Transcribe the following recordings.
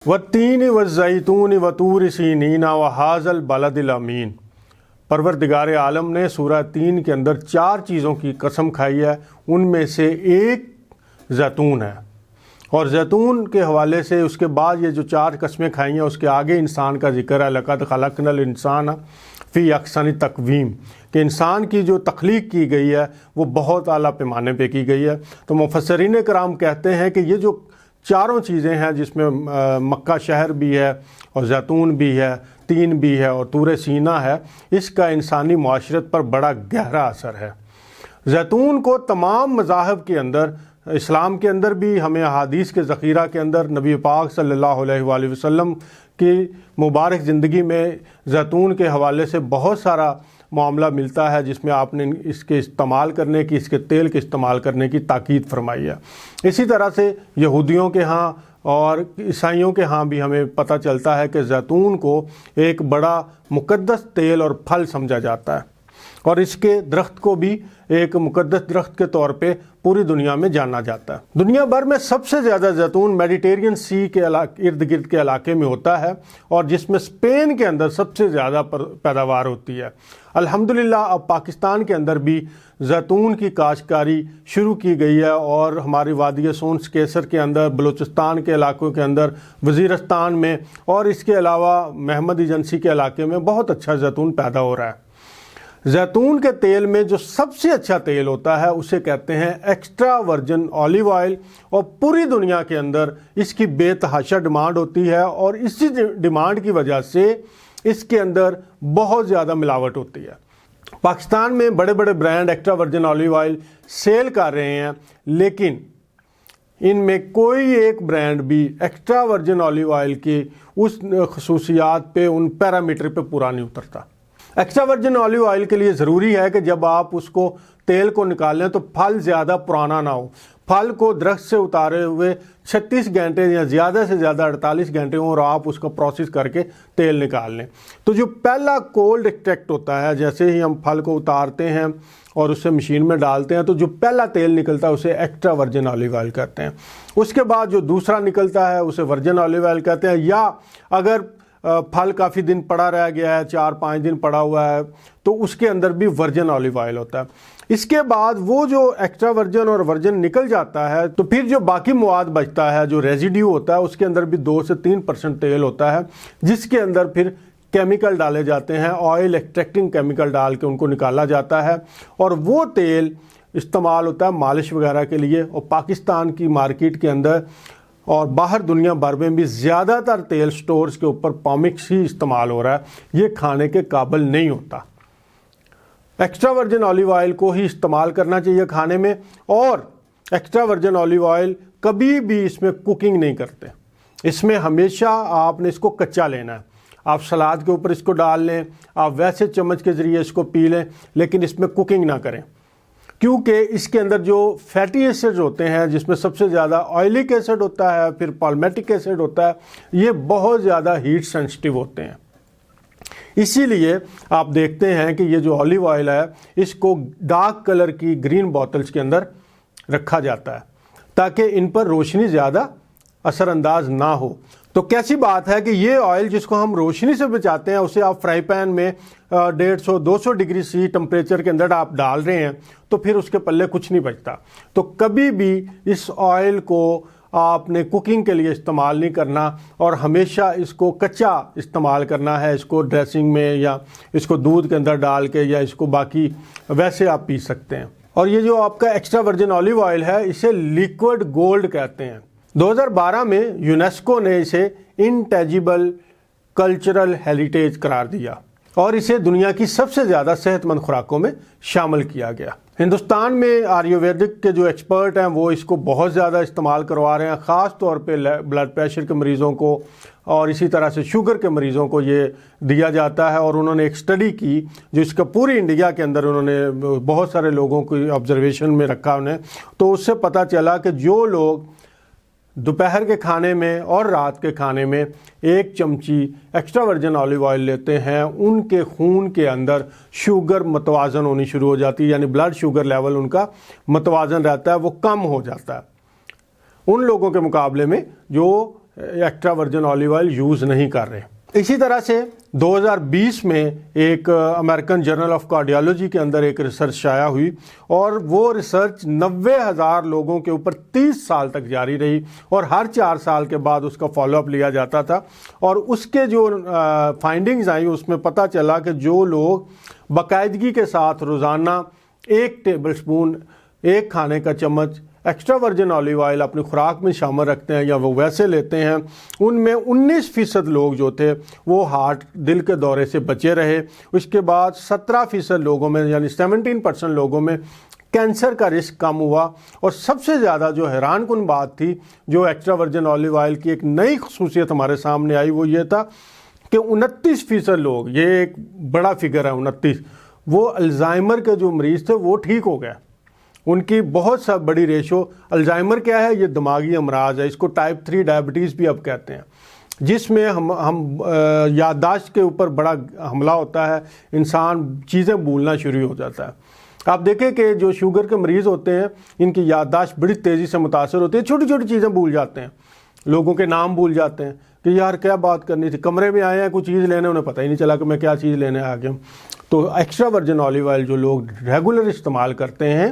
والتین والزیتون وطور سینین وہذا البلد الامین۔ پروردگار عالم نے سورہ تین کے اندر 4 چیزوں کی قسم کھائی ہے، ان میں سے ایک زیتون ہے، اور زیتون کے حوالے سے اس کے بعد یہ جو 4 قسمیں کھائی ہیں اس کے آگے انسان کا ذکر ہے۔ لقد خلقنا الانسان فی احسن تقویم، کہ انسان کی جو تخلیق کی گئی ہے وہ بہت اعلیٰ پیمانے پہ کی گئی ہے۔ تو مفسرین کرام کہتے ہیں کہ یہ جو 4 چیزیں ہیں، جس میں مکہ شہر بھی ہے اور زیتون بھی ہے، تین بھی ہے اور طور سینہ ہے، اس کا انسانی معاشرت پر بڑا گہرا اثر ہے۔ زیتون کو تمام مذاہب کے اندر، اسلام کے اندر بھی ہمیں احادیث کے ذخیرہ کے اندر نبی پاک صلی اللہ علیہ وآلہ وسلم کی مبارک زندگی میں زیتون کے حوالے سے بہت سارا معاملہ ملتا ہے، جس میں آپ نے اس کے استعمال کرنے کی، اس کے تیل کے استعمال کرنے کی تاکید فرمائی ہے۔ اسی طرح سے یہودیوں کے ہاں اور عیسائیوں کے ہاں بھی ہمیں پتہ چلتا ہے کہ زیتون کو ایک بڑا مقدس تیل اور پھل سمجھا جاتا ہے، اور اس کے درخت کو بھی ایک مقدس درخت کے طور پہ پوری دنیا میں جانا جاتا ہے۔ دنیا بھر میں سب سے زیادہ زیتون میڈیٹرینین سی کے ارد گرد کے علاقے میں ہوتا ہے، اور جس میں اسپین کے اندر سب سے زیادہ پیداوار ہوتی ہے۔ الحمدللہ اب پاکستان کے اندر بھی زیتون کی کاشتکاری شروع کی گئی ہے، اور ہماری وادی سونس کیسر کے اندر، بلوچستان کے علاقوں کے اندر، وزیرستان میں، اور اس کے علاوہ محمد ایجنسی کے علاقے میں بہت اچھا زیتون پیدا ہو رہا ہے۔ زیتون کے تیل میں جو سب سے اچھا تیل ہوتا ہے اسے کہتے ہیں ایکسٹرا ورجن اولیو آئل، اور پوری دنیا کے اندر اس کی بے تحاشا ڈیمانڈ ہوتی ہے، اور اسی ڈیمانڈ کی وجہ سے اس کے اندر بہت زیادہ ملاوٹ ہوتی ہے۔ پاکستان میں بڑے بڑے brand extra virgin olive oil sell کر رہے ہیں، لیکن ان میں کوئی ایک برانڈ بھی ایکسٹرا ورجن اولیو آئل کی اس خصوصیات پہ، ان پیرامیٹر پہ پورا نہیں اترتا۔ ایکسٹرا ورجن اولیو آئل کے لیے ضروری ہے کہ جب آپ اس کو تیل کو نکالیں تو پھل زیادہ پرانا نہ ہو، پھل کو درخت سے اتارے ہوئے 36 گھنٹے یا زیادہ سے زیادہ 48 گھنٹے ہوں، اور آپ اس کو پروسیس کر کے تیل نکال لیں۔ تو جو پہلا کولڈ ایکسٹریکٹ ہوتا ہے، جیسے ہی ہم پھل کو اتارتے ہیں اور اسے مشین میں ڈالتے ہیں تو جو پہلا تیل نکلتا ہے اسے ایکسٹرا ورجن اولیو آئل کہتے ہیں۔ اس کے بعد جو دوسرا نکلتا ہے اسے ورجن اولیو آئل کہتے ہیں، یا اگر پھل کافی دن پڑا رہ گیا ہے، 4-5 دن پڑا ہوا ہے، تو اس کے اندر بھی ورجن اولیو آئل ہوتا ہے۔ اس کے بعد وہ جو ایکسٹرا ورجن اور ورجن نکل جاتا ہے تو پھر جو باقی مواد بچتا ہے، جو ریزیڈیو ہوتا ہے، اس کے اندر بھی 2 سے 3% تیل ہوتا ہے، جس کے اندر پھر کیمیکل ڈالے جاتے ہیں، آئل ایکسٹریکٹنگ کیمیکل ڈال کے ان کو نکالا جاتا ہے، اور وہ تیل استعمال ہوتا ہے مالش وغیرہ کے لیے۔ اور پاکستان کی مارکیٹ کے اندر اور باہر دنیا بھر میں بھی زیادہ تر تیل سٹورز کے اوپر پامکس ہی استعمال ہو رہا ہے، یہ کھانے کے قابل نہیں ہوتا۔ ایکسٹرا ورجن اولیو آئل کو ہی استعمال کرنا چاہیے کھانے میں، اور ایکسٹرا ورجن اولیو آئل کبھی بھی اس میں کوکنگ نہیں کرتے، اس میں ہمیشہ آپ نے اس کو کچا لینا ہے۔ آپ سلاد کے اوپر اس کو ڈال لیں، آپ ویسے چمچ کے ذریعے اس کو پی لیں، لیکن اس میں کوکنگ نہ کریں، کیونکہ اس کے اندر جو فیٹی ایسڈ ہوتے ہیں، جس میں سب سے زیادہ آئلک ایسڈ ہوتا ہے، پھر پالمیٹک ایسڈ ہوتا ہے، یہ بہت زیادہ ہیٹ سینسٹیو ہوتے ہیں۔ اسی لیے آپ دیکھتے ہیں کہ یہ جو اولیو آئل ہے اس کو ڈارک کلر کی گرین بوتلز کے اندر رکھا جاتا ہے تاکہ ان پر روشنی زیادہ اثر انداز نہ ہو۔ تو کیسی بات ہے کہ یہ آئل جس کو ہم روشنی سے بچاتے ہیں، اسے آپ فرائی پین میں 150-200 ڈگری سی ٹمپریچر کے اندر آپ ڈال رہے ہیں تو پھر اس کے پلے کچھ نہیں بچتا۔ تو کبھی بھی اس آئل کو آپ نے کوکنگ کے لیے استعمال نہیں کرنا، اور ہمیشہ اس کو کچا استعمال کرنا ہے، اس کو ڈریسنگ میں یا اس کو دودھ کے اندر ڈال کے، یا اس کو باقی ویسے آپ پی سکتے ہیں۔ اور یہ جو آپ کا ایکسٹرا ورجن اولیو آئل ہے اسے لیکوڈ گولڈ کہتے ہیں۔ 2012 میں یونیسکو نے اسے انٹیجیبل کلچرل ہیریٹیج قرار دیا، اور اسے دنیا کی سب سے زیادہ صحت مند خوراکوں میں شامل کیا گیا۔ ہندوستان میں آیورویدک کے جو ایکسپرٹ ہیں وہ اس کو بہت زیادہ استعمال کروا رہے ہیں، خاص طور پہ بلڈ پریشر کے مریضوں کو، اور اسی طرح سے شوگر کے مریضوں کو یہ دیا جاتا ہے۔ اور انہوں نے ایک سٹڈی کی جو اس کا پوری انڈیا کے اندر انہوں نے بہت سارے لوگوں کو آبزرویشن میں رکھا انہیں، تو اس سے پتہ چلا کہ جو لوگ دوپہر کے کھانے میں اور رات کے کھانے میں 1 چمچی ایکسٹرا ورجن اولیو آئل لیتے ہیں، ان کے خون کے اندر شوگر متوازن ہونی شروع ہو جاتی ہے، یعنی بلڈ شوگر لیول ان کا متوازن رہتا ہے، وہ کم ہو جاتا ہے ان لوگوں کے مقابلے میں جو extra virgin olive oil use نہیں کر رہے۔ اسی طرح سے 2020 میں ایک امریکن جرنل آف کارڈیالوجی کے اندر ایک ریسرچ شائع ہوئی، اور وہ ریسرچ 90,000 لوگوں کے اوپر 30 سال تک جاری رہی، اور ہر 4 سال کے بعد اس کا فالو اپ لیا جاتا تھا، اور اس کے جو فائنڈنگز آئیں اس میں پتہ چلا کہ جو لوگ باقاعدگی کے ساتھ روزانہ 1 ٹیبل سپون، 1 کھانے کا چمچ ایکسٹرا ورجن آلیو آئل اپنی خوراک میں شامل رکھتے ہیں یا وہ ویسے لیتے ہیں، ان میں 19% لوگ جو تھے وہ دل کے دورے سے بچے رہے۔ اس کے بعد 17% لوگوں میں یعنی 17% لوگوں میں کینسر کا رسک کم ہوا، اور سب سے زیادہ جو حیران کن بات تھی، جو ایکسٹرا ورجن آلیو آئل کی ایک نئی خصوصیت ہمارے سامنے آئی، وہ یہ تھا کہ 29% لوگ، یہ ایک بڑا فگر ہے 29، وہ الزائمر کے جو مریض تھے وہ ٹھیک ہو گئے۔ ان کی بہت سا بڑی ریشو، الزائمر کیا ہے؟ یہ دماغی امراض ہے، اس کو ٹائپ 3 ڈائبٹیز بھی اب کہتے ہیں، جس میں ہم یادداشت کے اوپر بڑا حملہ ہوتا ہے، انسان چیزیں بھولنا شروع ہو جاتا ہے۔ آپ دیکھیں کہ جو شوگر کے مریض ہوتے ہیں ان کی یادداشت بڑی تیزی سے متاثر ہوتی ہے، چھوٹی چھوٹی چیزیں بھول جاتے ہیں، لوگوں کے نام بھول جاتے ہیں کہ یار کیا بات کرنی تھی، کمرے میں آئے ہیں کوئی چیز لینے، انہیں پتہ ہی نہیں چلا کہ میں کیا چیز لینے آ گیا ہوں۔ تو ایکسٹرا ورجن آلیو آئل جو لوگ ریگولر استعمال کرتے ہیں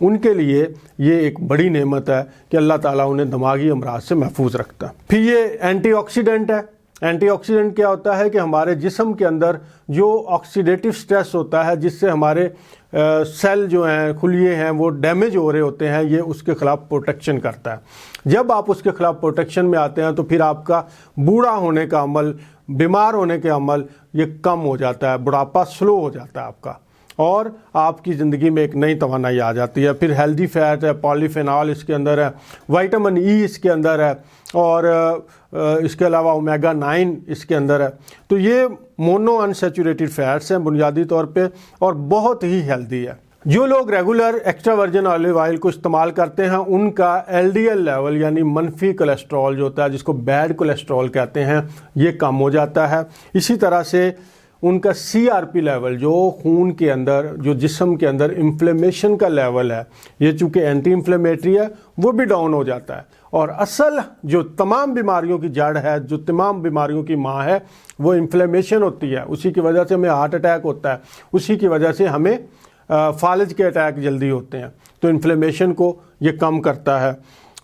ان کے لیے یہ ایک بڑی نعمت ہے کہ اللہ تعالیٰ انہیں دماغی امراض سے محفوظ رکھتا ہے۔ پھر یہ اینٹی آکسیڈنٹ ہے۔ اینٹی آکسیڈنٹ کیا ہوتا ہے کہ ہمارے جسم کے اندر جو آکسیڈیٹو سٹریس ہوتا ہے، جس سے ہمارے سیل جو ہیں، خلیے ہیں، وہ ڈیمیج ہو رہے ہوتے ہیں، یہ اس کے خلاف پروٹیکشن کرتا ہے۔ جب آپ اس کے خلاف پروٹیکشن میں آتے ہیں تو پھر آپ کا بوڑھا ہونے کا عمل، بیمار ہونے کے عمل یہ کم ہو جاتا ہے، بڑھاپا سلو ہو جاتا ہے آپ کا، اور آپ کی زندگی میں ایک نئی توانائی آ جاتی ہے۔ پھر ہیلدی فیٹ ہے، پالی فینال اس کے اندر ہے، وائٹامن ای اس کے اندر ہے، اور اس کے علاوہ اومیگا 9 اس کے اندر ہے۔ تو یہ مونو انسیچوریٹڈ فیٹس ہیں بنیادی طور پہ، اور بہت ہی ہیلدی ہے۔ جو لوگ regular extra virgin olive oil کو استعمال کرتے ہیں ان کا LDL لیول یعنی منفی کولیسٹرول جو ہوتا ہے، جس کو بیڈ کولیسٹرول کہتے ہیں، یہ کم ہو جاتا ہے۔ اسی طرح سے ان کا CRP لیول، جو خون کے اندر، جو جسم کے اندر انفلیمیشن کا لیول ہے، یہ چونکہ اینٹی انفلیمیٹری ہے، وہ بھی ڈاؤن ہو جاتا ہے۔ اور اصل جو تمام بیماریوں کی جڑ ہے، جو تمام بیماریوں کی ماں ہے، وہ انفلیمیشن ہوتی ہے۔ اسی کی وجہ سے ہمیں ہارٹ اٹیک ہوتا ہے، اسی کی وجہ سے ہمیں فالج کے اٹیک جلدی ہوتے ہیں۔ تو انفلیمیشن کو یہ کم کرتا ہے۔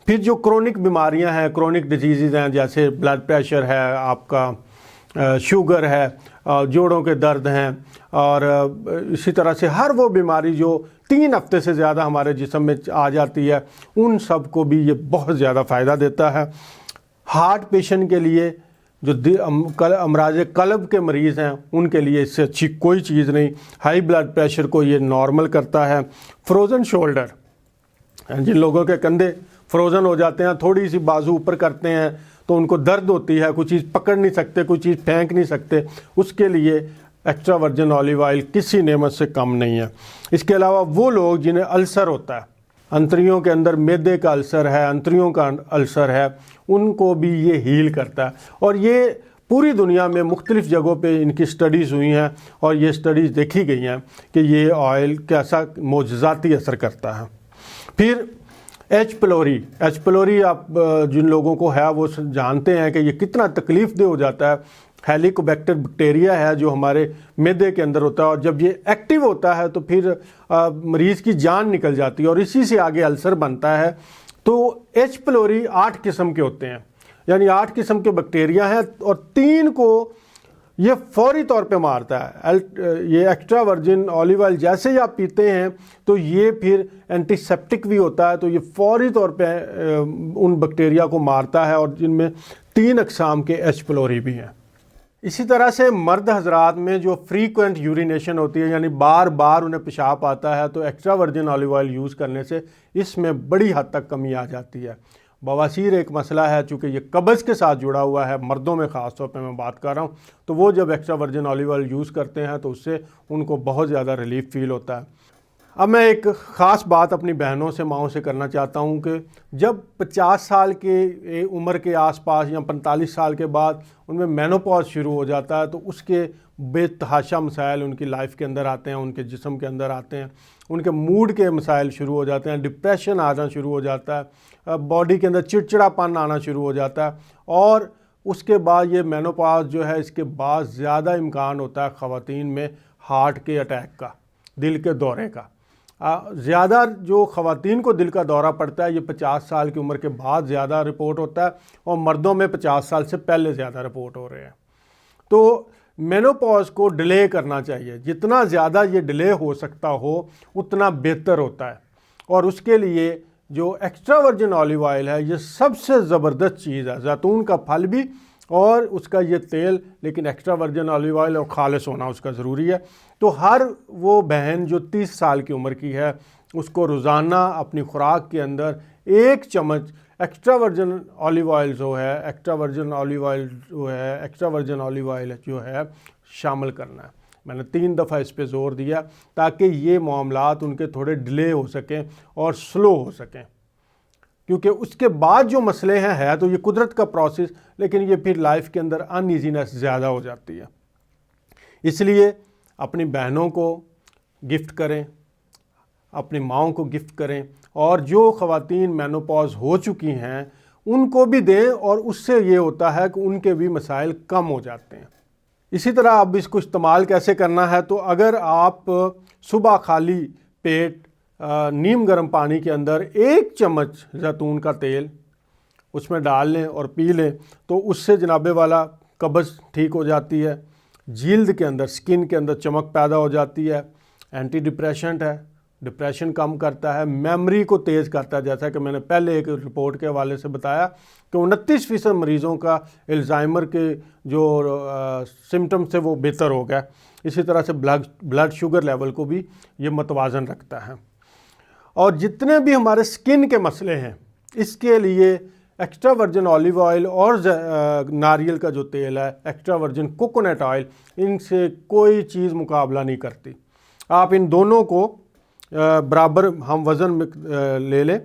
پھر جو کرونک بیماریاں ہیں، کرونک ڈیزیزز ہیں، جیسے بلڈ پریشر ہے، آپ کا شوگر ہے، جوڑوں کے درد ہیں، اور اسی طرح سے ہر وہ بیماری جو 3 ہفتے سے زیادہ ہمارے جسم میں آ جاتی ہے، ان سب کو بھی یہ بہت زیادہ فائدہ دیتا ہے۔ ہارٹ پیشنٹ کے لیے، جو امراض قلب کے مریض ہیں، ان کے لیے اس سے اچھی کوئی چیز نہیں۔ ہائی بلڈ پریشر کو یہ نارمل کرتا ہے۔ فروزن شولڈر، جن لوگوں کے کندھے فروزن ہو جاتے ہیں، تھوڑی سی بازو اوپر کرتے ہیں تو ان کو درد ہوتی ہے، کوئی چیز پکڑ نہیں سکتے، کوئی چیز پھینک نہیں سکتے، اس کے لیے ایکسٹرا ورجن آلیو آئل کسی نعمت سے کم نہیں ہے۔ اس کے علاوہ وہ لوگ جنہیں السر ہوتا ہے، انتریوں کے اندر میدے کا السر ہے، انتریوں کا السر ہے، ان کو بھی یہ ہیل کرتا ہے۔ اور یہ پوری دنیا میں مختلف جگہوں پہ ان کی سٹڈیز ہوئی ہیں، اور یہ سٹڈیز دیکھی گئی ہیں کہ یہ آئل کیسا معجزاتی اثر کرتا ہے۔ پھر ایچ پیلوری آپ جن لوگوں کو ہے وہ جانتے ہیں کہ یہ کتنا تکلیف دہ ہو جاتا ہے۔ ہیلیکوبیکٹر بیکٹیریا ہے جو ہمارے معدے کے اندر ہوتا ہے، اور جب یہ ایکٹیو ہوتا ہے تو پھر مریض کی جان نکل جاتی ہے، اور اسی سے آگے السر بنتا ہے۔ تو ایچ پیلوری 8 قسم کے ہوتے ہیں، یعنی 8 قسم کے بیکٹیریا ہیں، اور 3 کو یہ فوری طور پہ مارتا ہے۔ یہ ایکسٹرا ورجن آلیو آئل جیسے ہی آپ پیتے ہیں تو یہ پھر اینٹی سیپٹک بھی ہوتا ہے، تو یہ فوری طور پہ ان بیکٹیریا کو مارتا ہے، اور جن میں 3 اقسام کے ایچ پیلوری بھی ہیں۔ اسی طرح سے مرد حضرات میں جو فریکوینٹ یورینیشن ہوتی ہے، یعنی بار بار انہیں پیشاب آتا ہے، تو extra virgin olive oil use کرنے سے اس میں بڑی حد تک کمی آ جاتی ہے۔ بواسیر ایک مسئلہ ہے، چونکہ یہ قبض کے ساتھ جڑا ہوا ہے، مردوں میں خاص طور پہ میں بات کر رہا ہوں، تو وہ جب extra virgin olive oil use کرتے ہیں تو اس سے ان کو بہت زیادہ ریلیف فیل ہوتا ہے۔ اب میں ایک خاص بات اپنی بہنوں سے ماؤں سے کرنا چاہتا ہوں کہ جب 50 سال کے عمر کے آس پاس یا 45 سال کے بعد ان میں مینوپاز شروع ہو جاتا ہے تو اس کے بے تحاشا مسائل ان کی لائف کے اندر آتے ہیں، ان کے جسم کے اندر آتے ہیں، ان کے موڈ کے مسائل شروع ہو جاتے ہیں، ڈپریشن آنا شروع ہو جاتا ہے، باڈی کے اندر چڑچڑا پن آنا شروع ہو جاتا ہے، اور اس کے بعد یہ مینوپاز جو ہے اس کے بعد زیادہ امکان ہوتا ہے خواتین میں ہارٹ کے اٹیک کا، دل کے دورے کا۔ زیادہ جو خواتین کو دل کا دورہ پڑتا ہے یہ 50 سال کی عمر کے بعد زیادہ رپورٹ ہوتا ہے، اور مردوں میں 50 سال سے پہلے زیادہ رپورٹ ہو رہے ہیں۔ تو مینوپاز کو ڈیلے کرنا چاہیے، جتنا زیادہ یہ ڈیلے ہو سکتا ہو اتنا بہتر ہوتا ہے، اور اس کے لیے جو ایکسٹرا ورجن آلیو آئل ہے یہ سب سے زبردست چیز ہے۔ زیتون کا پھل بھی اور اس کا یہ تیل، لیکن ایکسٹرا ورجن آلیو آئل اور خالص ہونا اس کا ضروری ہے۔ تو ہر وہ بہن جو 30 سال کی عمر کی ہے اس کو روزانہ اپنی خوراک کے اندر 1 چمچ ایکسٹرا ورجن آلیو آئل جو ہے شامل کرنا ہے۔ میں نے 3 دفعہ اس پہ زور دیا تاکہ یہ معاملات ان کے تھوڑے ڈیلے ہو سکیں اور سلو ہو سکیں، کیونکہ اس کے بعد جو مسئلے ہیں ہے تو یہ قدرت کا پروسیس، لیکن یہ پھر لائف کے اندر ان ایزینس زیادہ ہو جاتی ہے۔ اس لیے اپنی بہنوں کو گفٹ کریں، اپنی ماؤں کو گفٹ کریں، اور جو خواتین مینوپاز ہو چکی ہیں ان کو بھی دیں، اور اس سے یہ ہوتا ہے کہ ان کے بھی مسائل کم ہو جاتے ہیں۔ اسی طرح اب اس کو استعمال کیسے کرنا ہے، تو اگر آپ صبح خالی پیٹ نیم گرم پانی کے اندر 1 چمچ زیتون کا تیل اس میں ڈال لیں اور پی لیں تو اس سے جناب والا قبض ٹھیک ہو جاتی ہے، جلد کے اندر سکن کے اندر چمک پیدا ہو جاتی ہے، اینٹی ڈپریشنٹ ہے، ڈپریشن کم کرتا ہے، میموری کو تیز کرتا ہے، جیسا کہ میں نے پہلے ایک رپورٹ کے حوالے سے بتایا کہ 29% مریضوں کا الزائمر کے جو سمٹم سے وہ بہتر ہو گیا۔ اسی طرح سے بلڈ شوگر لیول کو بھی یہ متوازن رکھتا ہے۔ اور جتنے بھی ہمارے سکن کے مسئلے ہیں اس کے لیے ایکسٹرا ورجن آلیو آئل اور ناریل کا جو تیل ہے، ایکسٹرا ورجن کوکونٹ آئل، ان سے کوئی چیز مقابلہ نہیں کرتی۔ آپ ان دونوں کو برابر ہم وزن لے لیں،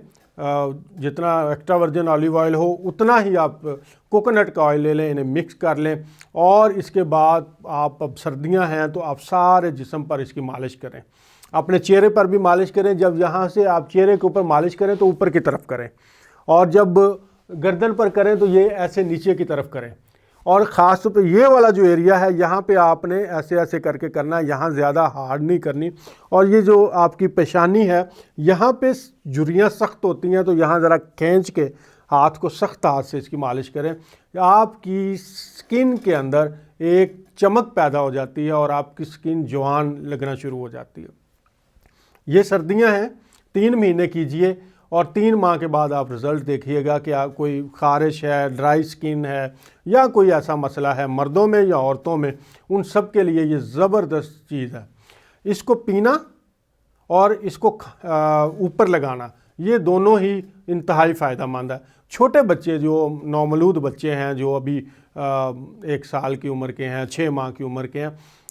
جتنا ایکسٹرا ورجن آلیو آئل ہو اتنا ہی آپ کوکونٹ کا آئل لے لیں، انہیں مکس کر لیں، اور اس کے بعد آپ اب سردیاں ہیں تو آپ سارے جسم پر اس کی مالش کریں، اپنے چہرے پر بھی مالش کریں۔ جب یہاں سے آپ چہرے کے اوپر مالش کریں تو اوپر کی طرف کریں، اور جب گردن پر کریں تو یہ ایسے نیچے کی طرف کریں، اور خاص طور پہ یہ والا جو ایریا ہے یہاں پہ آپ نے ایسے ایسے کر کے کرنا ہے، یہاں زیادہ ہارڈ نہیں کرنی، اور یہ جو آپ کی پیشانی ہے یہاں پہ جھریاں سخت ہوتی ہیں تو یہاں ذرا کھینچ کے ہاتھ کو سخت ہاتھ سے اس کی مالش کریں، آپ کی سکن کے اندر ایک چمک پیدا ہو جاتی ہے اور آپ کی سکن جوان لگنا شروع ہو جاتی ہے۔ یہ سردیاں ہیں، 3 مہینے کیجئے، اور 3 ماہ کے بعد آپ رزلٹ دیکھیے گا کہ کوئی خارش ہے، ڈرائی سکن ہے، یا کوئی ایسا مسئلہ ہے مردوں میں یا عورتوں میں، ان سب کے لیے یہ زبردست چیز ہے۔ اس کو پینا اور اس کو اوپر لگانا، یہ دونوں ہی انتہائی فائدہ مند ہے۔ چھوٹے بچے جو نومولود بچے ہیں جو ابھی 1 سال کی عمر کے ہیں، 6 ماہ کی عمر کے ہیں،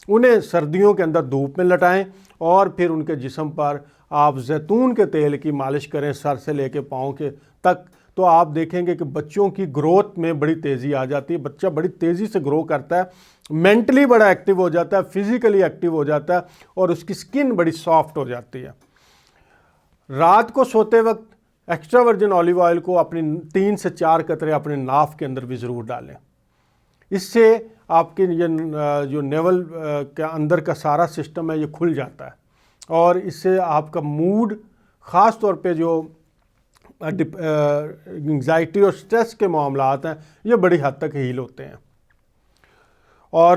انہیں سردیوں کے اندر دھوپ میں لٹائیں اور پھر ان کے جسم پر آپ زیتون کے تیل کی مالش کریں سر سے لے کے پاؤں کے تک، تو آپ دیکھیں گے کہ بچوں کی گروتھ میں بڑی تیزی آ جاتی ہے، بچہ بڑی تیزی سے گرو کرتا ہے، مینٹلی بڑا ایکٹیو ہو جاتا ہے، فزیکلی ایکٹیو ہو جاتا ہے، اور اس کی سکن بڑی سافٹ ہو جاتی ہے۔ رات کو سوتے وقت ایکسٹرا ورجن آلیو آئل کو اپنی 3 سے 4 قطرے اپنے ناف کے اندر بھی ضرور ڈالیں، اس سے آپ کے یہ جو نیول کے اندر کا سارا سسٹم ہے یہ کھل جاتا ہے، اور اس سے آپ کا موڈ، خاص طور پہ جو انگزائٹی اور سٹریس کے معاملات ہیں یہ بڑی حد تک ہیل ہوتے ہیں۔ اور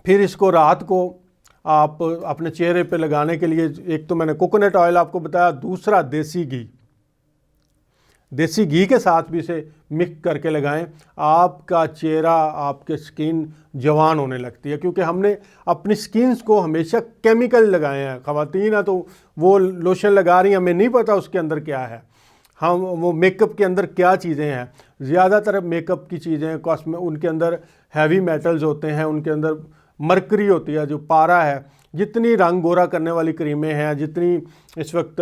پھر اس کو رات کو آپ اپنے چہرے پہ لگانے کے لیے، ایک تو میں نے کوکونٹ آئل آپ کو بتایا، دوسرا دیسی گھی کے ساتھ بھی اسے مکس کر کے لگائیں، آپ کا چہرہ، آپ کے سکن جوان ہونے لگتی ہے، کیونکہ ہم نے اپنی سکنز کو ہمیشہ کیمیکل لگائے ہیں۔ خواتین ہیں تو وہ لوشن لگا رہی ہیں، ہمیں نہیں پتہ اس کے اندر کیا ہے، ہم وہ میک اپ کے اندر کیا چیزیں ہیں، زیادہ تر میک اپ کی چیزیں ان کے اندر ہیوی میٹلز ہوتے ہیں، ان کے اندر مرکری ہوتی ہے جو پارا ہے، جتنی رنگ گورا کرنے والی کریمیں ہیں، جتنی اس وقت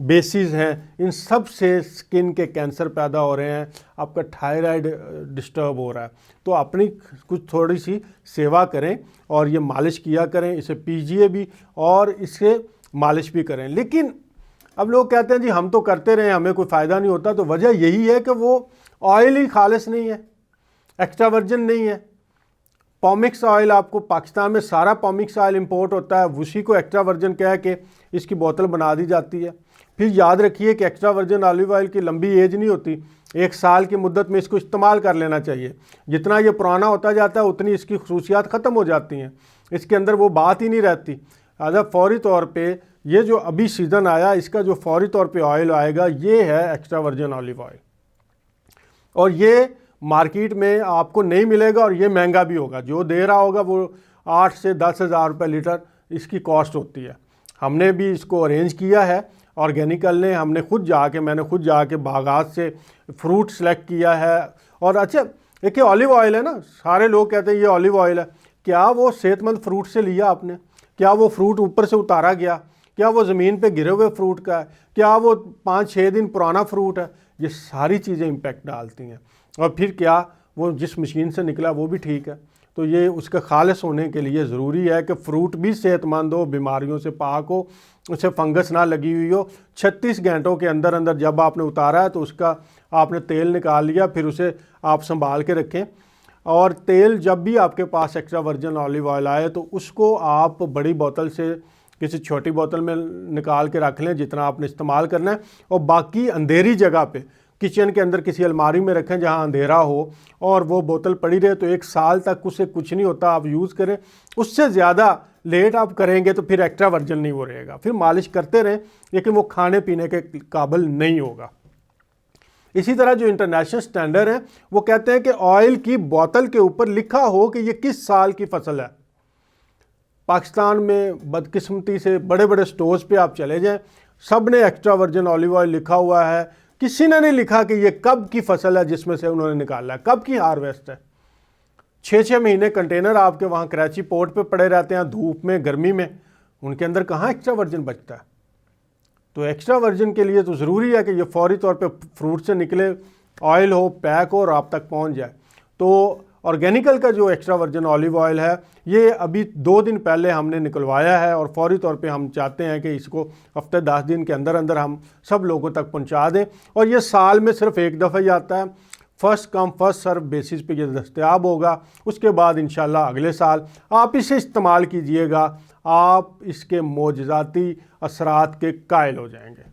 بیسز ہیں، ان سب سے سکن کے کینسر پیدا ہو رہے ہیں، آپ کا تھائرائیڈ ڈسٹرب ہو رہا ہے۔ تو اپنی کچھ تھوڑی سی سیوا کریں اور یہ مالش کیا کریں، اسے پیجیے بھی اور اس سے مالش بھی کریں۔ لیکن اب لوگ کہتے ہیں جی ہم تو کرتے رہے، ہمیں کوئی فائدہ نہیں ہوتا، تو وجہ یہی ہے کہ وہ آئل ہی خالص نہیں ہے، ایکسٹرا ورجن نہیں ہے۔ پومکس آئل، آپ کو پاکستان میں سارا پومکس آئل امپورٹ ہوتا ہے، اسی کو ایکسٹرا ورجن کہہ کے اس کی بوتل بنا دی جاتی ہے۔ پھر یاد رکھیے کہ ایکسٹرا ورجن آلیو آئل کی لمبی ایج نہیں ہوتی، 1 سال کی مدت میں اس کو استعمال کر لینا چاہیے۔ جتنا یہ پرانا ہوتا جاتا ہے اتنی اس کی خصوصیات ختم ہو جاتی ہیں، اس کے اندر وہ بات ہی نہیں رہتی۔ لہٰذا فوری طور پہ یہ جو ابھی سیزن آیا، اس کا جو فوری طور پہ آئل آئے گا یہ ہے ایکسٹرا ورجن آلیو آئل، اور یہ مارکیٹ میں آپ کو نہیں ملے گا اور یہ مہنگا بھی ہوگا۔ جو دے رہا ہوگا وہ 8 سے 10 ہزار روپے لیٹر اس کی کاسٹ ہوتی ہے۔ ہم نے بھی اس کو ارینج کیا ہے آرگینیکل نے، میں نے خود جا کے باغات سے فروٹ سلیکٹ کیا ہے۔ اور اچھا ایک آلیو آئل ہے نا، سارے لوگ کہتے ہیں یہ آلیو آئل ہے، کیا وہ صحت مند فروٹ سے لیا آپ نے؟ کیا وہ فروٹ اوپر سے اتارا گیا؟ کیا وہ زمین پہ گرے ہوئے فروٹ کا ہے؟ کیا وہ 5-6 دن پرانا فروٹ ہے؟ یہ ساری چیزیں امپیکٹ ڈالتی ہیں۔ اور پھر کیا وہ جس مشین سے نکلا وہ بھی ٹھیک ہے؟ تو یہ اس کے خالص ہونے کے لیے ضروری ہے کہ فروٹ بھی صحت مند ہو، بیماریوں سے پاک ہو، اسے فنگس نہ لگی ہوئی ہو۔ 36 گھنٹوں کے اندر جب آپ نے اتارا ہے تو اس کا آپ نے تیل نکال لیا، پھر اسے آپ سنبھال کے رکھیں۔ اور تیل جب بھی آپ کے پاس ایکسٹرا ورجن آلیو آئل آئے تو اس کو آپ بڑی بوتل سے کسی چھوٹی بوتل میں نکال کے رکھ لیں جتنا آپ نے استعمال کرنا ہے، اور باقی اندھیری جگہ پہ کچن کے اندر کسی الماری میں رکھیں جہاں اندھیرا ہو، اور وہ بوتل پڑی رہے تو 1 سال تک اسے کچھ نہیں ہوتا، آپ یوز کریں۔ اس سے زیادہ لیٹ آپ کریں گے تو پھر ایکسٹرا ورجن نہیں وہ رہے گا، پھر مالش کرتے رہیں لیکن وہ کھانے پینے کے قابل نہیں ہوگا۔ اسی طرح جو انٹرنیشنل سٹینڈرڈ ہیں وہ کہتے ہیں کہ آئل کی بوتل کے اوپر لکھا ہو کہ یہ کس سال کی فصل ہے۔ پاکستان میں بدقسمتی سے بڑے بڑے سٹورز پہ آپ چلے جائیں، سب نے ایکسٹرا ورجن آلیو آئل لکھا ہوا ہے، کسی نے نہیں لکھا کہ یہ کب کی فصل ہے جس میں سے انہوں نے نکالا ہے، کب کی ہارویسٹ ہے۔ 6 مہینے کنٹینر آپ کے وہاں کراچی پورٹ پہ پڑے رہتے ہیں، دھوپ میں گرمی میں، ان کے اندر کہاں ایکسٹرا ورجن بچتا ہے۔ تو ایکسٹرا ورجن کے لیے تو ضروری ہے کہ یہ فوری طور پہ فروٹ سے نکلے آئل ہو، پیک ہو اور آپ تک پہنچ جائے۔ تو آرگینیکل کا جو ایکسٹرا ورجن آلیو آئل ہے یہ ابھی 2 دن پہلے ہم نے نکلوایا ہے، اور فوری طور پہ ہم چاہتے ہیں کہ اس کو ہفتے 10 دن کے اندر ہم سب لوگوں تک پہنچا دیں، اور یہ سال میں صرف 1 دفعہ ہی آتا ہے، first come first serve basis پہ یہ دستیاب ہوگا۔ اس کے بعد انشاءاللہ اگلے سال آپ اسے استعمال کیجئے گا، آپ اس کے معجزاتی اثرات کے قائل ہو جائیں گے۔